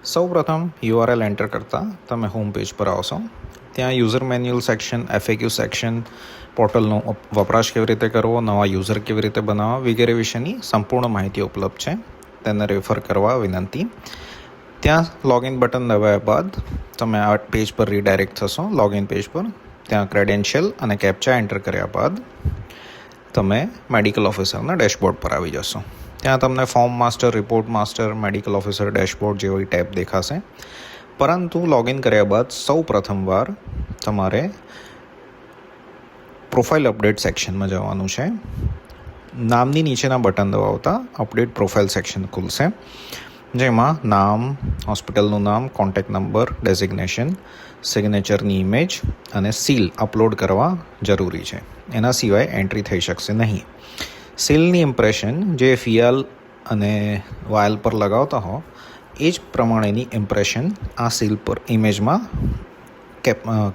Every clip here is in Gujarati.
સૌપ્રથમ URL એન્ટર કરતાં તમે હોમ પેજ પર આવશો. ત્યાં user manual section, FAQ section, પોર્ટલનો વપરાશ કેવી રીતે કરવો, નવા યુઝર કેવી રીતે બનાવવા વગેરે વિશેની સંપૂર્ણ માહિતી ઉપલબ્ધ છે. તેને રેફર કરવા વિનંતી. ત્યાં લોગિન બટન દબાવ્યા બાદ તમે આ પેજ પર રીડાયરેક્ટ થશો, લોગિન પેજ પર. ત્યાં ક્રેડેન્શિયલ અને કેપ્ચા એન્ટર કર્યા બાદ તમે મેડિકલ ઓફિસરના ડેશબોર્ડ પર આવી જશો. ત્યાં તમને form master, report master, medical officer dashboard જેવી ટેબ દેખાશે. પરંતુ લોગિન કર્યા બાદ સૌ પ્રથમવાર તમારે પ્રોફાઇલ અપડેટ સેક્શનમાં જવાનું છે. નામની નીચેના બટન દબાવતા અપડેટ પ્રોફાઇલ સેક્શન ખુલશે, જેમાં નામ, હોસ્પિટલનું નામ, કોન્ટેક્ટ નંબર, ડેઝિગ્નેશન, સિગ્નેચરની ઇમેજ અને સીલ અપલોડ કરવા જરૂરી છે. એના સિવાય એન્ટ્રી થઈ શકશે નહીં. સીલની ઇમ્પ્રેશન જે ફિયાલ અને વાયલ પર લગાવતા હો એ જ પ્રમાણેની ઇમ્પ્રેશન આ સીલ પર ઇમેજમાં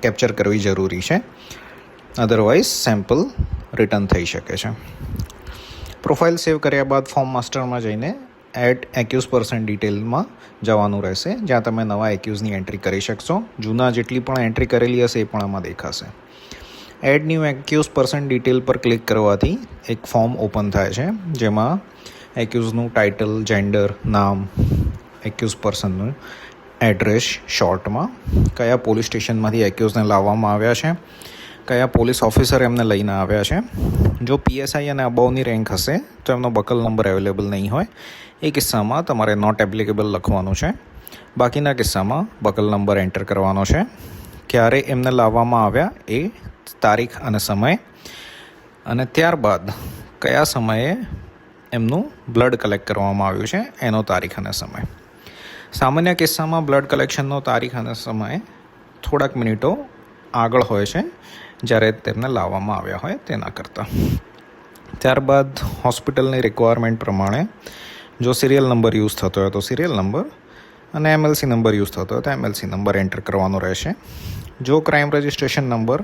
કેપ્ચર કરવી જરૂરી છે. અધરવાઇઝ સેમ્પલ રિટર્ન થઈ શકે છે. પ્રોફાઇલ સેવ કર્યા બાદ ફોર્મ માસ્ટરમાં જઈને એડ એક્યુઝ પર્સન ડિટેલમાં જવાનું રહેશે, જ્યાં તમે નવા એક્યુઝની એન્ટ્રી કરી શકશો. જૂના જેટલી પણ એન્ટ્રી કરેલી હશે એ પણ આમાં દેખાશે. Add new accused person detail પર ક્લિક કરવાથી એક ફોર્મ ઓપન થાય છે, જેમાં એક્યુઝનું ટાઇટલ, જેન્ડર, નામ, એક્યુઝ પર્સનનું એડ્રેસ શોર્ટમાં, કયા પોલીસ સ્ટેશનમાંથી એક્યુઝને લાવવામાં આવ્યા છે, કયા પોલીસ ઓફિસર એમને લઈને આવ્યા છે. જો PSI અને અબાવની રેન્ક હશે તો એમનો બકલ નંબર અવેલેબલ નહીં હોય. એ કિસ્સામાં તમારે નોટ એપ્લિકેબલ લખવાનું છે. બાકીના કિસ્સામાં બકલ નંબર એન્ટર કરવાનો છે. ક્યારે એમને લાવવામાં આવ્યા એ તારીખ અને સમય, અને ત્યારબાદ કયા સમયે એમનું બ્લડ કલેક્ટ કરવામાં આવ્યું છે એનો તારીખ અને સમય. સામાન્ય કિસ્સામાં બ્લડ કલેક્શનનો તારીખ અને સમય થોડાક મિનિટો આગળ હોય છે જ્યારે તેમને લાવવામાં આવ્યા હોય તેના કરતાં. ત્યારબાદ હોસ્પિટલની રિક્વાયરમેન્ટ પ્રમાણે જો સિરિયલ નંબર યુઝ થતો હોય તો સિરિયલ નંબર, અને MLC નંબર યુઝ થતો હોય તો MLC નંબર એન્ટર કરવાનો રહેશે. જો ક્રાઇમ રજિસ્ટ્રેશન નંબર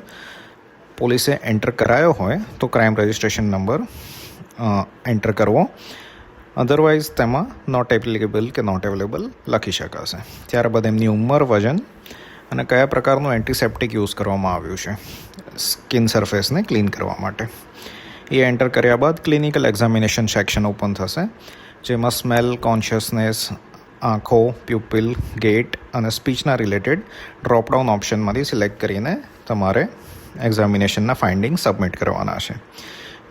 પોલીસે એન્ટર કરાયો હોય તો ક્રાઇમ રજિસ્ટ્રેશન નંબર એન્ટર કરવો. અધરવાઇઝ તેમાં નોટ એપ્લિકેબલ કે નોટ અવેલેબલ લખી શકાશે. ત્યારબાદ એમની ઉંમર, વજન અને કયા પ્રકારનું એન્ટિસેપ્ટિક યુઝ કરવામાં આવ્યું છે સ્કિન સરફેસને ક્લીન કરવા માટે એ એન્ટર કર્યા બાદ ક્લિનિકલ એક્ઝામિનેશન સેક્શન ઓપન થશે, જેમાં સ્મેલ, કોન્શિયસનેસ, આંખો, પ્યુપિલ, ગેટ અને સ્પીચના રિલેટેડ ડ્રોપડાઉન ઓપ્શનમાંથી સિલેક્ટ કરીને તમારે એક્ઝામિનેશનના ફાઇન્ડિંગ સબમિટ કરવાના છે.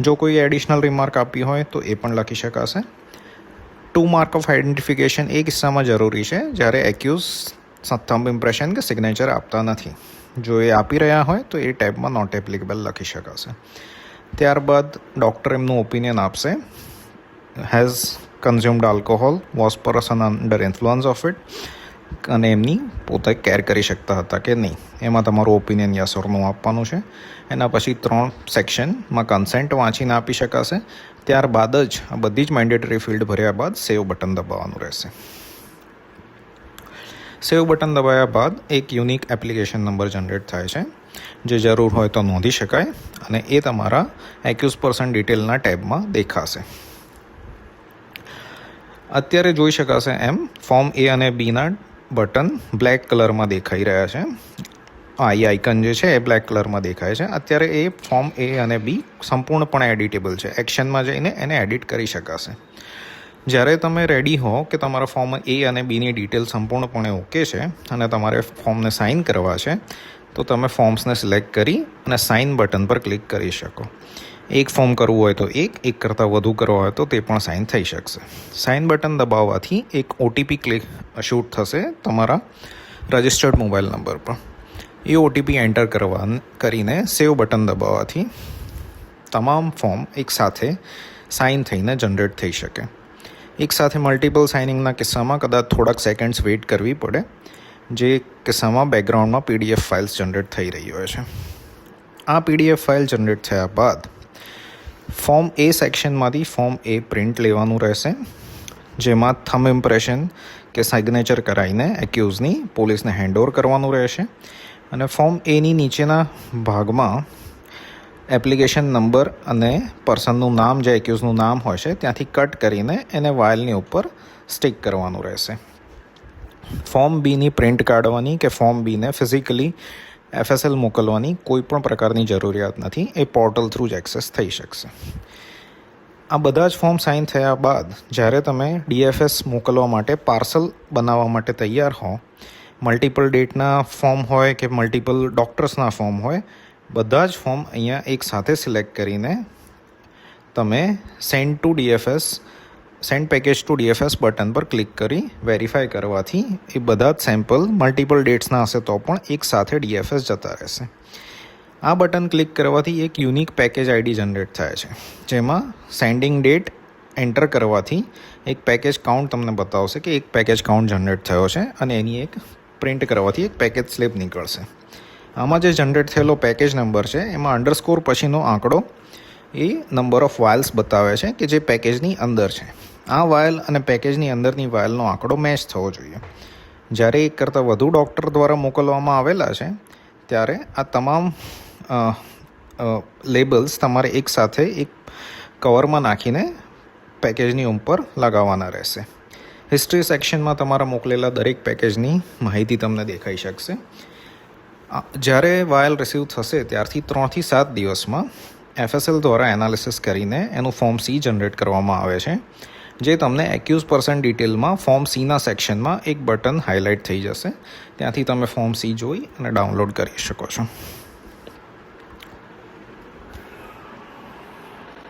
જો કોઈ એડિશનલ રિમાર્ક આપી હોય તો એ પણ લખી શકાશે. 2 માર્ક ઓફ આઈડેન્ટિફિકેશન એ કિસ્સામાં જરૂરી છે જ્યારે એક્યુઝ થંબ ઇમ્પ્રેશન કે સિગ્નેચર આપતા નથી. જો એ આપી રહ્યા હોય તો એ ટેબમાં નોટ એપ્લિકેબલ લખી શકાશે. ત્યારબાદ ડૉક્ટર એમનું ઓપિનિયન આપશે. Has consumed alcohol, was person under influence of it, અને એમની પોતે કેર કરી શકતા હતા કે નહીં. એમાં તમારું ઓપિનિયન યસ ઓર નો આપવાનું છે. એના પછી 3 સેક્શનમાં કન્સેન્ટ વાંચીને આપી શકાશે. ત્યારબાદ જ આ બધી જ મેન્ડેટરી ફિલ્ડ ભર્યા બાદ સેવ બટન દબાવવાનું રહેશે. સેવ બટન દબાવ્યા બાદ એક યુનિક એપ્લિકેશન નંબર જનરેટ થાય છે, જે જરૂર હોય તો નોંધી શકાય, અને એ તમારા એક્યુઝ પર્સન ડિટેલના ટેબમાં દેખાશે. અત્યારે જોઈ શકાશે એમ ફોર્મ A અને Bના બટન બ્લેક કલરમાં દેખાઈ રહ્યા છે. એ આઇકન જે છે એ બ્લેક કલરમાં દેખાય છે. અત્યારે એ ફોર્મ A અને B સંપૂર્ણપણે એડિટેબલ છે. એક્શનમાં જઈને એને એડિટ કરી શકાશે. જ્યારે તમે રેડી હો કે તમારા ફોર્મ A અને Bની ડિટેલ સંપૂર્ણપણે ઓકે છે અને તમારે ફોર્મને સાઇન કરવા છે, તો તમે ફોર્મ્સને સિલેક્ટ કરી અને સાઇન બટન પર ક્લિક કરી શકો. એક ફોર્મ કરવું હોય તો એક કરતાં વધુ કરવા હોય તો તે પણ સાઇન થઈ શકશે. સાઇન બટન દબાવવાથી એક OTP શૂટ થશે તમારા રજિસ્ટર્ડ મોબાઈલ નંબર પર. એ OTP એન્ટર કરીને સેવ બટન દબાવવાથી તમામ ફોર્મ એકસાથે સાઇન થઈને જનરેટ થઈ શકે. એકસાથે મલ્ટિપલ સાઇનિંગના કિસ્સામાં કદાચ થોડાક સેકન્ડ્સ વેઇટ કરવી પડે, જે કિસ્સામાં બેકગ્રાઉન્ડમાં PDF ફાઇલ્સ જનરેટ થઈ રહી હોય છે. આ PDF ફાઇલ જનરેટ થયા બાદ ફોર્મ A સેક્શનમાંથી ફોર્મ A પ્રિન્ટ લેવાનું રહેશે, જેમાં થંબ ઇમ્પ્રેશન કે સિગ્નેચર કરાવીને એક્યુઝની પોલીસને હેન્ડઓવર કરવાનું રહેશે. અને ફોર્મ Aની નીચેના ભાગમાં એપ્લિકેશન નંબર અને પર્સનનું નામ, જે એક્યુઝનું નામ હોય છે ત્યાંથી કટ કરીને એને વાયલની ઉપર સ્ટિક કરવાનું રહેશે. ફોર્મ બીની પ્રિન્ટ કાઢવાની કે ફોર્મ બીને ફિઝિકલી FSL મોકલવાની કોઈ પણ પ્રકારની જરૂરિયાત નથી. એ પોર્ટલ થ્રુ જ એક્સેસ થઈ શકશે. આ બધા જ ફોર્મ સાઇન થયા બાદ જ્યારે તમે DFS મોકલવા માટે પાર્સલ બનાવવા માટે તૈયાર હો, મલ્ટિપલ ડેટના ફોર્મ હોય કે મલ્ટિપલ ડૉક્ટર્સના ફોર્મ હોય, બધા જ ફોર્મ અહીંયા એક સાથે સિલેક્ટ કરીને તમે send package to DFS button પર ક્લિક કરી વેરીફાઈ કરવાથી એ બધા જ સેમ્પલ મલ્ટિપલ ડેટ્સના હશે તો પણ એક સાથે DFS જતા રહેશે. આ બટન ક્લિક કરવાથી એક યુનિક પેકેજ ID જનરેટ થાય છે, જેમાં સેન્ડિંગ ડેટ એન્ટર કરવાથી એક પેકેજ કાઉન્ટ તમને બતાવશે કે એક પેકેજ કાઉન્ટ જનરેટ થયો છે અને એની એક પ્રિન્ટ કરવાથી એક પેકેજ સ્લિપ નીકળશે. આમાં જે જનરેટ થયેલો પેકેજ નંબર છે એમાં અંડરસ્કોર પછીનો આંકડો એ નંબર ઓફ વાયલ્સ બતાવે છે કે જે પેકેજની અંદર છે. આ વાયલ અને પેકેજની અંદરની વાયલનો આંકડો મેચ થવો જોઈએ. જ્યારે એક કરતાં વધુ ડૉક્ટર દ્વારા મોકલવામાં આવેલા છે ત્યારે આ તમામ લેબલ્સ તમારે એક સાથે એક કવરમાં નાખીને પેકેજની ઉપર લગાવવાના રહેશે. હિસ્ટ્રી સેક્શનમાં તમારા મોકલેલા દરેક પેકેજની માહિતી તમને દેખાઈ શકશે. જ્યારે વાયલ રિસીવ થશે ત્યારથી 3 થી 7 દિવસમાં FSL દ્વારા એનાલિસિસ કરીને એનું ફોર્મ C જનરેટ કરવામાં આવે છે, જે તમને accuse% ડિટેલમાં ફોર્મ Cના સેક્શનમાં એક બટન હાઇલાઇટ થઈ જશે. ત્યાંથી તમે ફોર્મ C જોઈ અને ડાઉનલોડ કરી શકો છો.